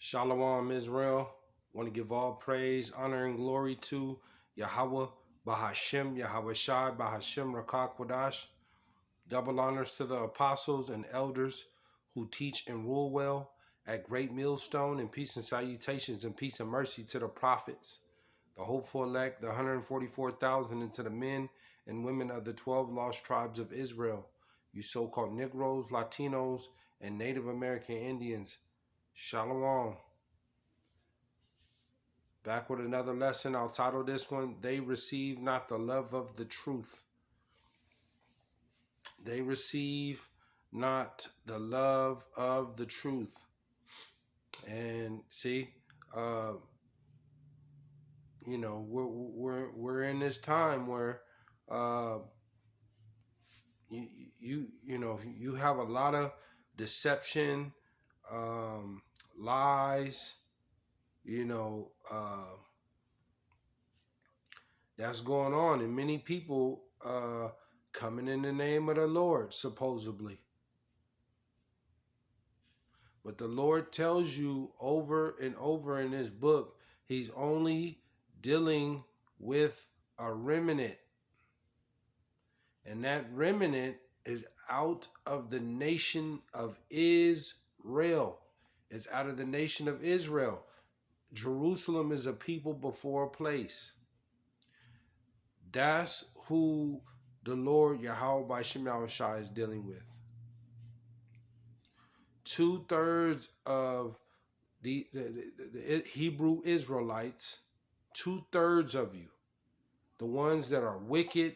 Shalom, Israel. Want to give all praise, honor, and glory to Yahawah, BAHASHAM, YAHAWAHSHI, BAHASHAM, Rakakwadash. Double honors to the apostles and elders who teach and rule well at Great Millstone, and peace and salutations and peace and mercy to the prophets, the hopeful elect, the 144,000, and to the men and women of the 12 lost tribes of Israel, you so-called Negroes, Latinos, and Native American Indians. Shalom. Back with another lesson. I'll title this one, They Receive Not the Love of the Truth. They receive not the love of the truth. And see, we're in this time where you have a lot of deception, lies, that's going on, and many people coming in the name of the Lord, supposedly. But the Lord tells you over and over in this book, he's only dealing with a remnant. And that remnant is out of the nation of Israel. It's out of the nation of Israel. Jerusalem is a people before a place. That's who the Lord YAHAWAHSHI is dealing with. 2/3 of the Hebrew Israelites, 2/3 of you, the ones that are wicked,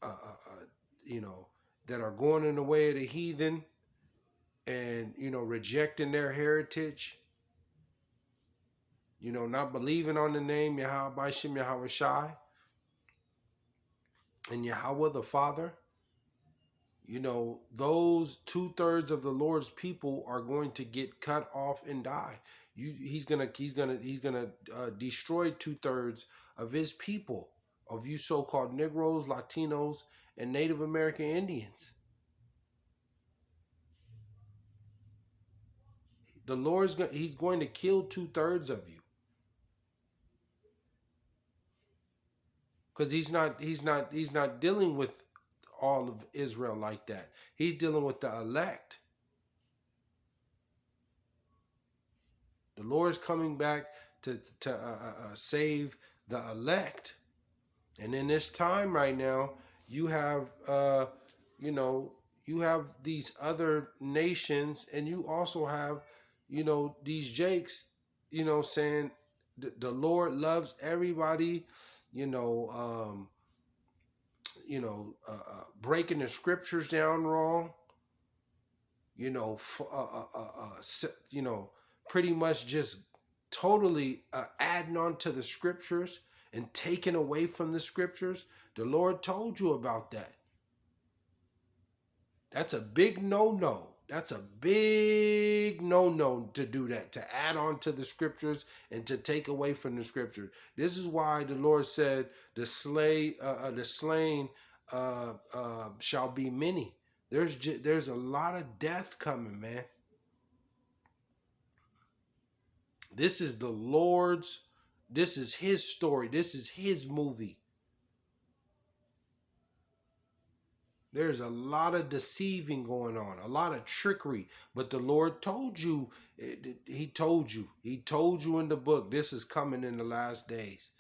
that are going in the way of the heathen and, rejecting their heritage, not believing on the name YAHAWAHSHI and Yahawah the Father, those 2/3 of the Lord's people are going to get cut off and die. He's gonna destroy 2/3 of his people, of you so-called Negroes, Latinos, and Native American Indians. The Lord's he's going to kill 2/3 of you, because he's not dealing with all of Israel like that. He's dealing with the elect. The Lord's coming back to save the elect. And in this time right now, you have you have these other nations, and you also have these jakes saying the Lord loves everybody, breaking the scriptures down wrong, pretty much just totally adding on to the scriptures and taking away from the scriptures. The Lord told you about that. That's a big no-no. That's a big no-no to do that, to add on to the scriptures and to take away from the scriptures. This is why the Lord said the slain shall be many. There's a lot of death coming, man. This is the Lord's. This is his story. This is his movie. There's a lot of deceiving going on, a lot of trickery. But the Lord told you, he told you in the book, this is coming in the last days.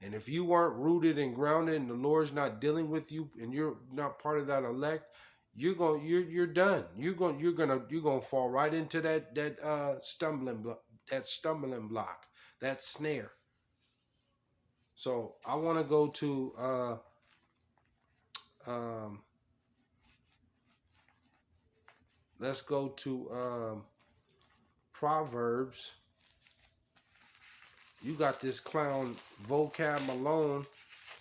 And if you weren't rooted and grounded and the Lord's not dealing with you and you're not part of that elect, you're done. You're gonna fall right into that stumbling block, that snare. So I want to go to let's go to Proverbs. You got this clown vocab Malone,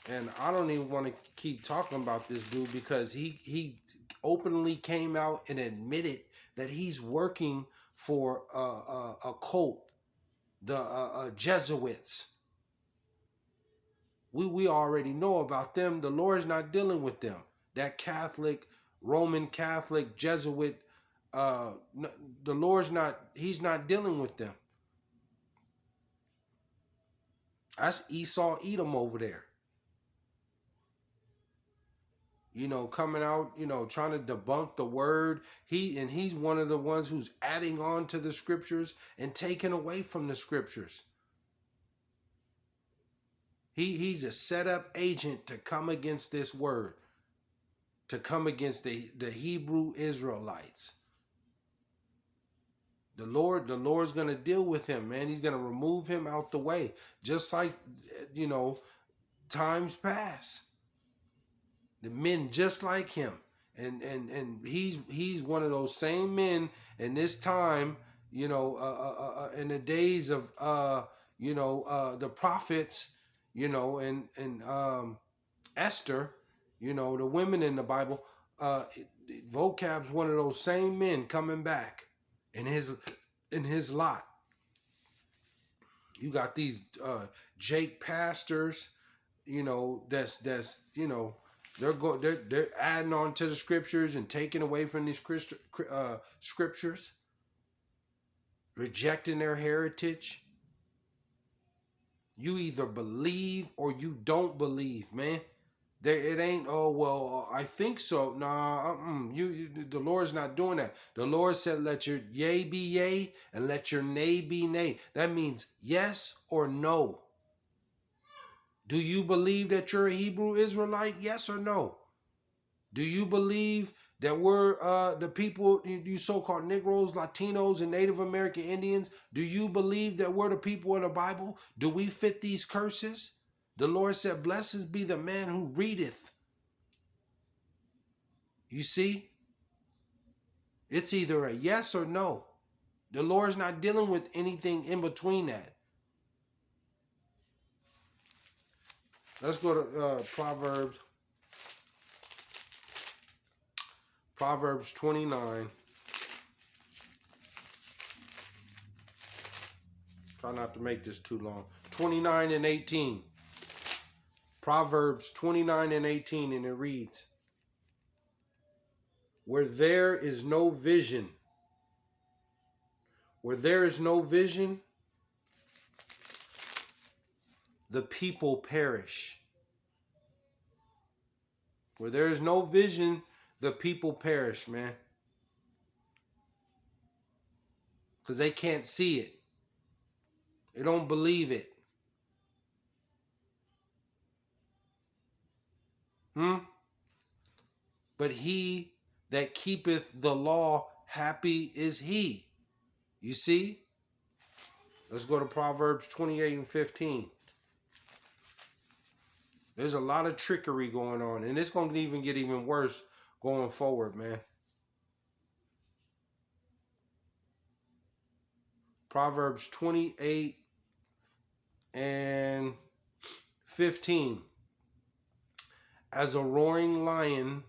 and I don't even want to keep talking about this dude because he openly came out and admitted that he's working for a cult, the Jesuits. We already know about them. The Lord's not dealing with them. That Catholic, Roman Catholic, Jesuit, the Lord's not, he's not dealing with them. That's Esau Edom over there. You know, coming out, you know, trying to debunk the word. He's one of the ones who's adding on to the scriptures and taking away from the scriptures. He's a set up agent to come against this word, to come against the Hebrew Israelites. The Lord's gonna deal with him, man. He's gonna remove him out the way, just like, you know, times past. The men just like him, and he's one of those same men in this time, you know, in the days of the prophets, you know, and Esther, you know, the women in the Bible. Vocab's one of those same men coming back in his lot. You got these Jake pastors, you know, that's you know, they're adding on to the scriptures and taking away from these scriptures, rejecting their heritage. You either believe or you don't believe, man. It ain't, oh well, I think so. Nah, the Lord's not doing that. The Lord said, "Let your yea be yea and let your nay be nay." That means yes or no. Do you believe that you're a Hebrew Israelite? Yes or no? Do you believe that we're the people, you so-called Negroes, Latinos, and Native American Indians? Do you believe that we're the people in the Bible? Do we fit these curses? The Lord said, "Blessed be the man who readeth." You see? It's either a yes or no. The Lord's not dealing with anything in between that. Let's go to Proverbs 29. Try not to make this too long. 29 and 18. Proverbs 29 and 18, and it reads, where there is no vision, the people perish. Where there is no vision, the people perish, man. Because they can't see it. They don't believe it. But he that keepeth the law, happy is he. You see? Let's go to Proverbs 28 and 15. There's a lot of trickery going on, and it's going to even get even worse going forward, man. Proverbs 28 and 15. As a roaring lion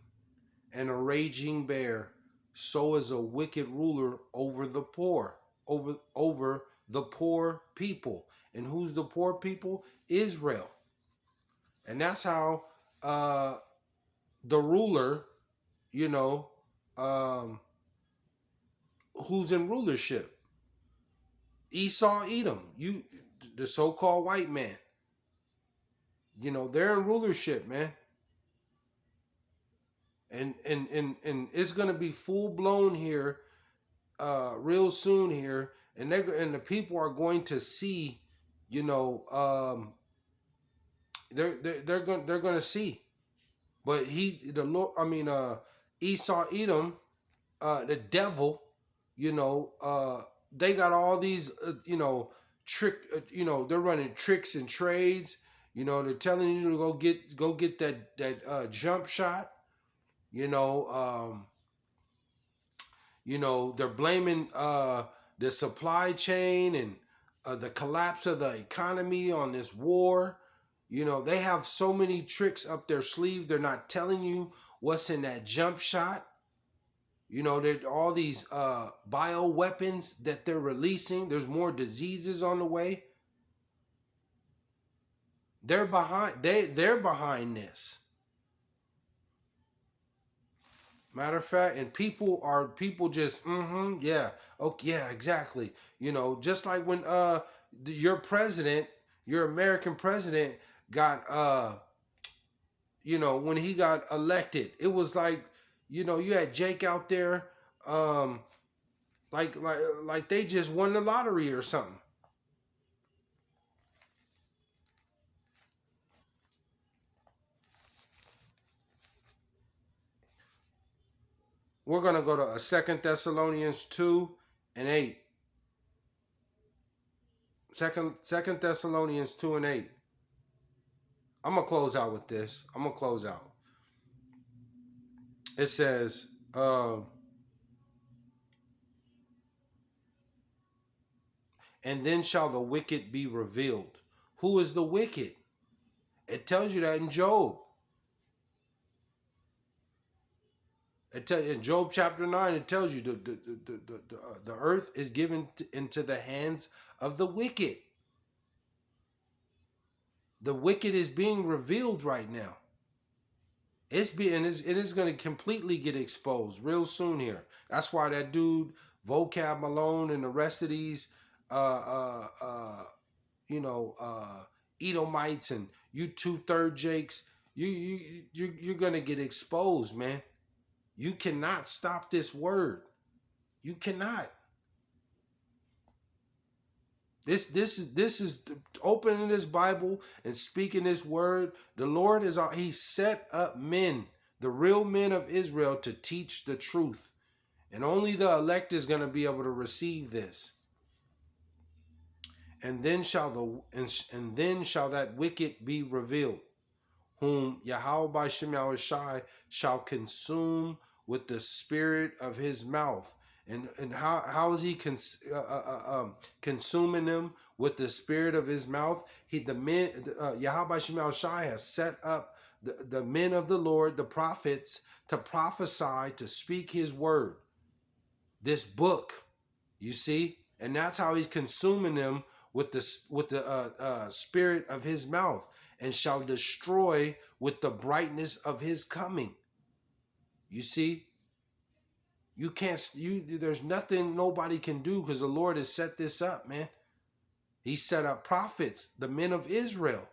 and a raging bear, so is a wicked ruler over the poor, over the poor people. And who's the poor people? Israel. And that's how the ruler, you know, who's in rulership? Esau, Edom, the so-called white man. You know, they're in rulership, man. And it's gonna be full blown here, real soon here, and the people are going to see, you know, they're gonna see. But Esau, Edom, the devil, you know, they got all these, you know, they're running tricks and trades. You know, they're telling you to go get that jump shot. You know, they're blaming the supply chain and the collapse of the economy on this war. You know, they have so many tricks up their sleeve. They're not telling you what's in that jump shot. You know, there all these bio weapons that they're releasing. There's more diseases on the way. They're behind. They're behind this. Matter of fact, and people just yeah, okay, yeah, exactly. You know, just like when your president, Your American president got when he got elected, it was like, you had Jake out there, like they just won the lottery or something. We're gonna go to 2 Thessalonians 2 and 8. Second Thessalonians 2 and 8. I'm gonna close out with this. I'm gonna close out. It says, and then shall the wicked be revealed. Who is the wicked? It tells you that in Job. In Job chapter 9, it tells you the earth is given into the hands of the wicked. The wicked is being revealed right now. It is going to completely get exposed real soon here. That's why that dude Vocab Malone and the rest of these Edomites and you 2/3 Jakes, you're gonna get exposed, man. You cannot stop this word. You cannot. This is opening this Bible and speaking this word. The Lord he set up men, the real men of Israel, to teach the truth. And only the elect is going to be able to receive this. And then shall that wicked be revealed, whom YAHAWAHSHI shall consume with the spirit of his mouth. And how is he consuming them with the spirit of his mouth? YAHAWAHSHI has set up the men of the Lord, the prophets, to prophesy, to speak his word, this book, you see, and that's how he's consuming them with the spirit of his mouth, and shall destroy with the brightness of his coming. You see, there's nothing nobody can do, because the Lord has set this up, man. He set up prophets, the men of Israel,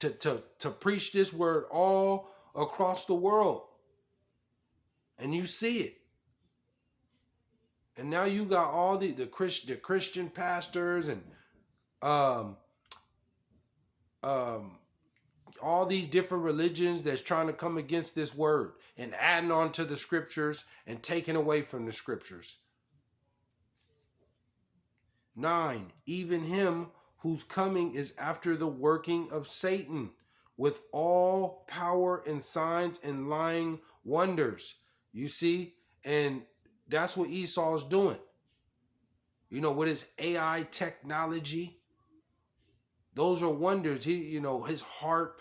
to preach this word all across the world. And you see it. And now you got all the Christian pastors and all these different religions that's trying to come against this word and adding on to the scriptures and taking away from the scriptures. 9, even him whose coming is after the working of Satan, with all power and signs and lying wonders. You see? And that's what Esau's doing. With his AI technology. Those are wonders. His harp,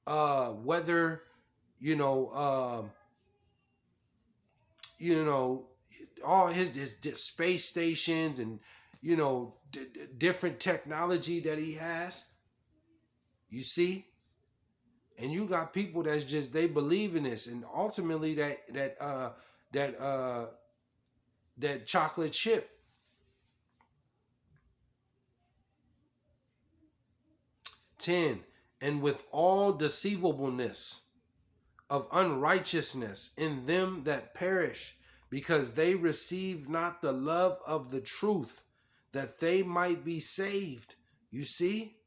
weather, all his space stations and, different technology that he has. You see? And you got people that's just, they believe in this, and ultimately that chocolate chip. 10, and with all deceivableness of unrighteousness in them that perish, because they receive not the love of the truth, that they might be saved. You see?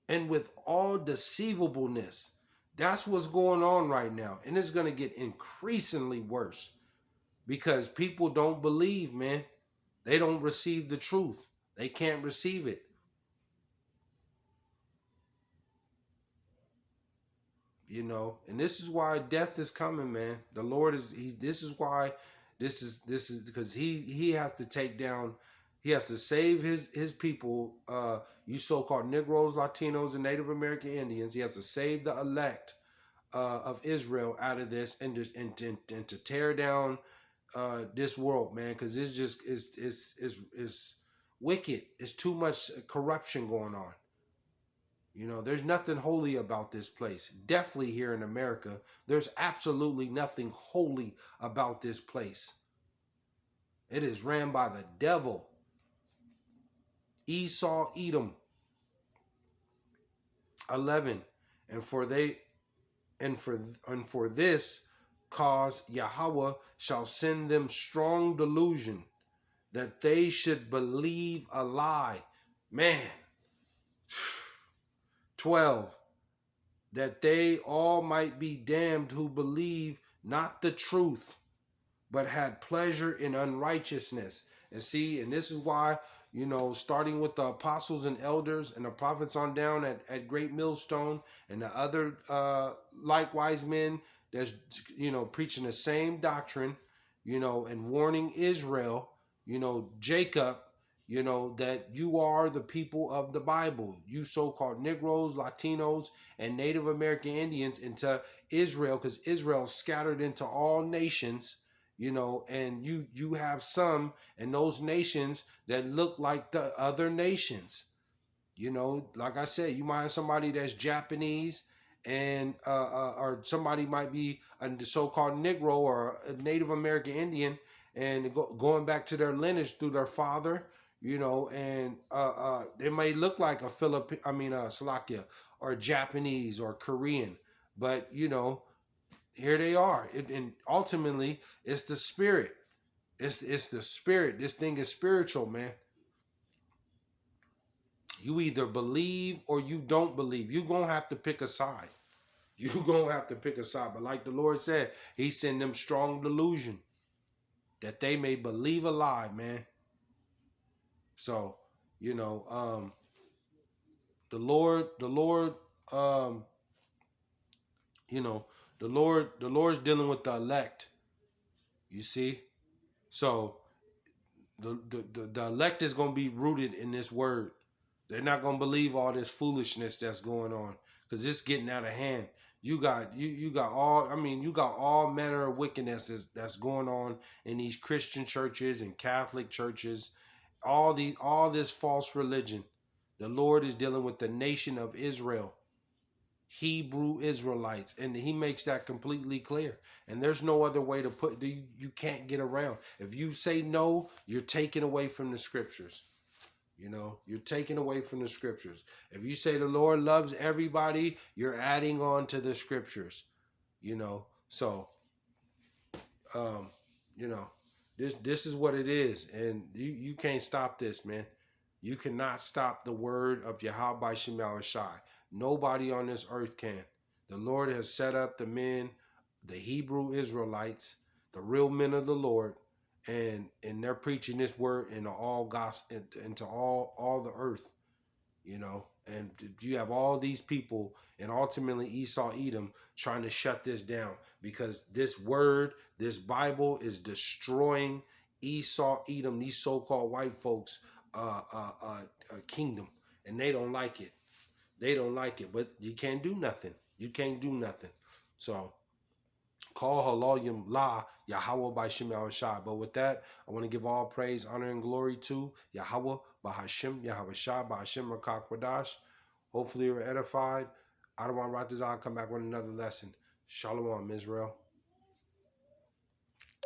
And with all deceivableness. That's what's going on right now. And it's going to get increasingly worse, because people don't believe, man. They don't receive the truth. They can't receive it. And this is why death is coming, man. The Lord this is because he has to take down, he has to save his people, you so-called Negroes, Latinos, and Native American Indians. He has to save the elect of Israel out of this, and to tear down this world, man, because it's just is wicked. It's too much corruption going on. There's nothing holy about this place. Definitely here in America, there's absolutely nothing holy about this place. It is ran by the devil. Esau, Edom. 11. And for they and for this cause Yahweh shall send them strong delusion, that they should believe a lie. Man. 12. That they all might be damned who believe not the truth, but had pleasure in unrighteousness. And see, and this is why, starting with the apostles and elders and the prophets on down at Great Millstone, and the other likewise men that's, preaching the same doctrine, and warning Israel, Jacob, that you are the people of the Bible, you so-called Negroes, Latinos, and Native American Indians, into Israel, because Israel scattered into all nations, and you have some in those nations that look like the other nations. Like I said, you might have somebody that's Japanese, and or somebody might be a so-called Negro or a Native American Indian, and going back to their lineage through their father, and they may look like a Slovakia or Japanese or Korean, but here they are. And ultimately, it's the spirit. It's the spirit. This thing is spiritual, man. You either believe or you don't believe. You're going to have to pick a side. You're going to have to pick a side. But like the Lord said, he sent them strong delusion that they may believe a lie, man. So, the Lord, the Lord's dealing with the elect. You see? So the elect is going to be rooted in this word. They're not going to believe all this foolishness that's going on, because it's getting out of hand. You got all manner of wickedness that's going on in these Christian churches and Catholic churches, all this false religion. The Lord is dealing with the nation of Israel, Hebrew Israelites, and he makes that completely clear. And there's no other way to put it. You can't get around. If you say no, you're taking away from the scriptures. You're taking away from the scriptures. If you say the Lord loves everybody, you're adding on to the scriptures. So this is what it is, and you can't stop this, man. You cannot stop the word of YAHAWAHSHI. Nobody on this earth can. The Lord has set up the men, the Hebrew Israelites, the real men of the Lord, and they're preaching this word into all gospel, into all the earth, and you have all these people, and ultimately Esau, Edom, trying to shut this down, because this word, this Bible, is destroying Esau, Edom, these so-called white folks kingdom, and they don't like it. They don't like it, but you can't do nothing. You can't do nothing. So call Haloyim La Yahawah by Shem Yahawashi. But with that, I want to give all praise, honor, and glory to Yahawah, BAHASHAM, YAHAWAHSHI, BAHASHAM Rakakwadash. Hopefully you're edified. I don't want to write this out. I'll come back with another lesson. Shalom, Israel.